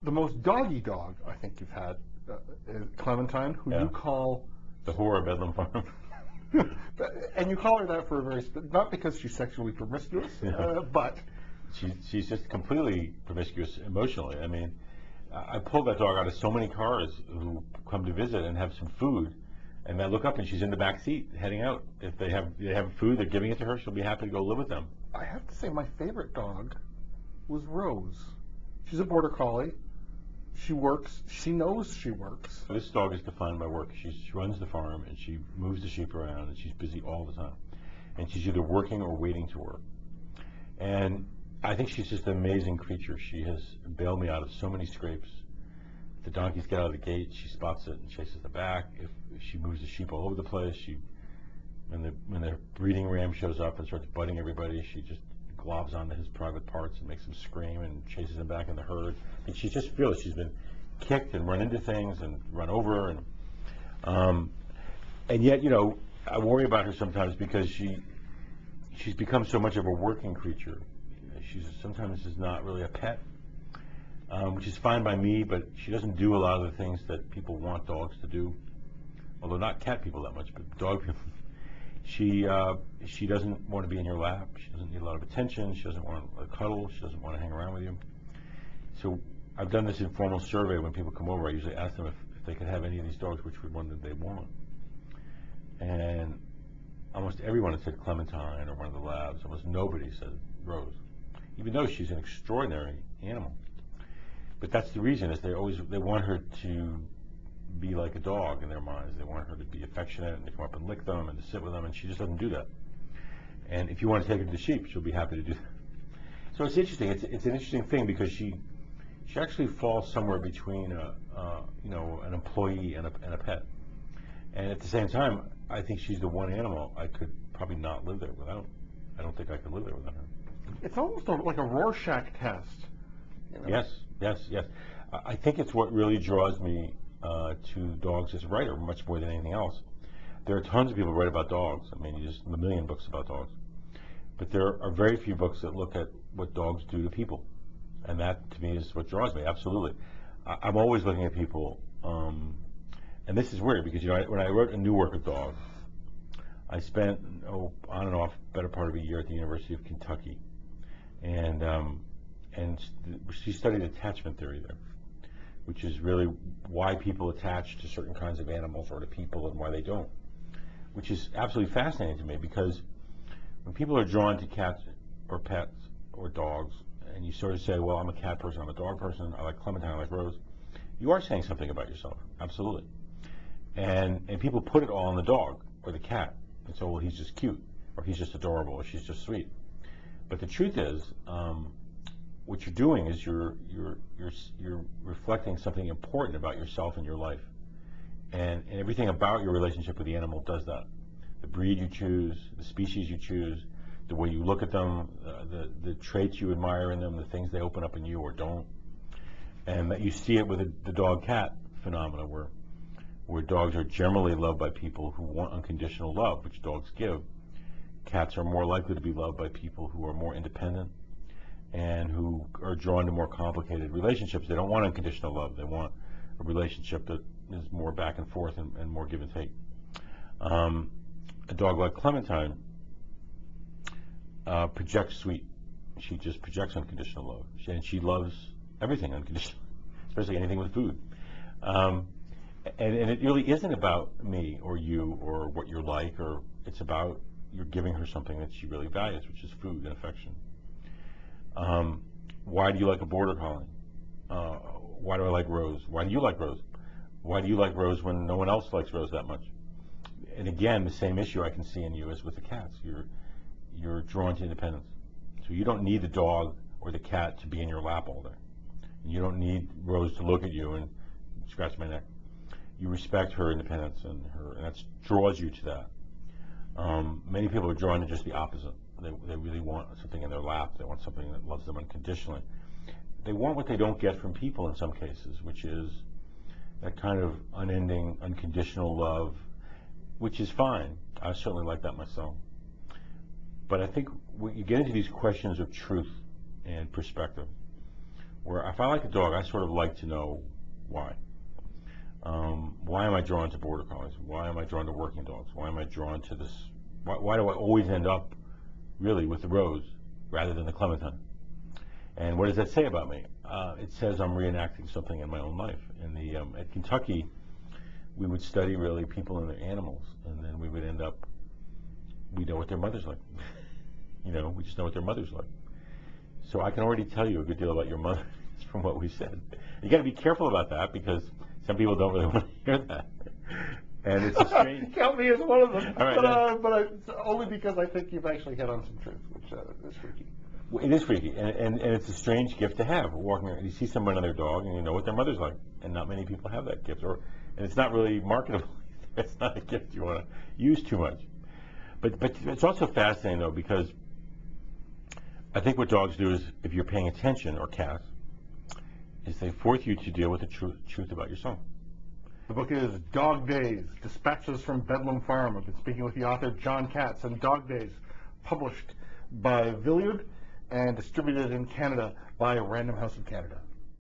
The most doggy dog I think you've had is Clementine, who you call the whore of Bedlam Farm. And you call her that for a very not because she's sexually promiscuous, but she's just completely promiscuous emotionally. I mean, I pulled that dog out of so many cars who come to visit and have some food, and I look up and she's in the back seat heading out. If they have food, they're giving it to her. She'll be happy to go live with them. I have to say my favorite dog was Rose. She's a border collie. She works. She knows she works. This dog is defined by work. She runs the farm and she moves the sheep around and she's busy all the time. And she's either working or waiting to work. And I think she's just an amazing creature. She has bailed me out of so many scrapes. If the donkeys get out of the gate, she spots it and chases them back. If she moves the sheep all over the place, when the breeding ram shows up and starts butting everybody, she just globs onto his private parts and makes him scream and chases him back in the herd. And she's just fearless. She's been kicked and run into things and run over, and yet, you know, I worry about her sometimes because she's become so much of a working creature. She's sometimes is not really a pet, which is fine by me, but she doesn't do a lot of the things that people want dogs to do. Although not cat people that much, but dog people. She doesn't want to be in your lap. She doesn't need a lot of attention. She doesn't want a cuddle. She doesn't want to hang around with you. So I've done this informal survey when people come over. I usually ask them if they could have any of these dogs, which one did they want. And almost everyone had said Clementine or one of the labs. Almost nobody said Rose, even though she's an extraordinary animal. But that's the reason, is they want her to be like a dog in their minds. They want her to be affectionate and to come up and lick them and to sit with them, and she just doesn't do that. And if you want to take her to the sheep, she'll be happy to do that. So it's interesting. It's an interesting thing because she actually falls somewhere between an employee and a pet. And at the same time, I think she's the one animal I could probably not live there without. I don't think I could live there without her. It's almost like a Rorschach test. You know? Yes. I think it's what really draws me to dogs as a writer, much more than anything else. There are tons of people who write about dogs. I mean, there's a million books about dogs. But there are very few books that look at what dogs do to people. And that, to me, is what draws me, absolutely. I'm always looking at people, and this is weird because, you know, when I wrote a new work of dogs, I spent, on and off, better part of a year at the University of Kentucky. And she studied attachment theory there, which is really why people attach to certain kinds of animals or to people and why they don't, which is absolutely fascinating to me because when people are drawn to cats or pets or dogs, and you sort of say, well, I'm a cat person, I'm a dog person, I like Clementine, I like Rose, you are saying something about yourself, absolutely. And people put it all on the dog or the cat, and so, well, he's just cute, or he's just adorable, or she's just sweet. But the truth is, what you're doing is you're reflecting something important about yourself and your life, and everything about your relationship with the animal does that. The breed you choose, the species you choose, the way you look at them, the traits you admire in them, the things they open up in you or don't, and that you see it with the dog-cat phenomena, where dogs are generally loved by people who want unconditional love, which dogs give. Cats are more likely to be loved by people who are more independent and who are drawn to more complicated relationships. They don't want unconditional love. They want a relationship that is more back and forth and more give and take. A dog like Clementine projects sweet. She just projects unconditional love. And she loves everything unconditional, especially anything with food. And it really isn't about me or you or what you're like, or it's about you're giving her something that she really values, which is food and affection. Why do you like a border collie? Why do I like Rose? Why do you like Rose? Why do you like Rose when no one else likes Rose that much? And again, the same issue I can see in you as with the cats. You're drawn to independence. So you don't need the dog or the cat to be in your lap all day. And you don't need Rose to look at you and scratch my neck. You respect her independence and that draws you to that. Many people are drawn to just the opposite. They really want something in their lap. They want something that loves them unconditionally. They want what they don't get from people in some cases, which is that kind of unending, unconditional love, which is fine. I certainly like that myself. But I think when you get into these questions of truth and perspective, where if I like a dog, I sort of like to know why. Why am I drawn to border collies? Why am I drawn to working dogs? Why am I drawn to this? Why do I always end up really with the Rose rather than the Clementine? And what does that say about me? It says I'm reenacting something in my own life. At Kentucky, we would study really people and their animals, and then we would end up, we know what their mother's like. We just know what their mother's like. So I can already tell you a good deal about your mother from what we said. You got to be careful about that because some people don't really want to hear that. And it's a strange. Count me as one of them. All right, but it's only because I think you've actually hit on some truth, which is freaky. Well, it is freaky, and it's a strange gift to have. Walking around, you see someone on their dog, and you know what their mother's like, and not many people have that gift, and it's not really marketable. It's not a gift you want to use too much. But it's also fascinating though, because I think what dogs do is, if you're paying attention, or cats, is they force you to deal with the truth about yourself. The book is Dog Days, Dispatches from Bedlam Farm. I've been speaking with the author, Jon Katz, and Dog Days, published by Villiard and distributed in Canada by Random House of Canada.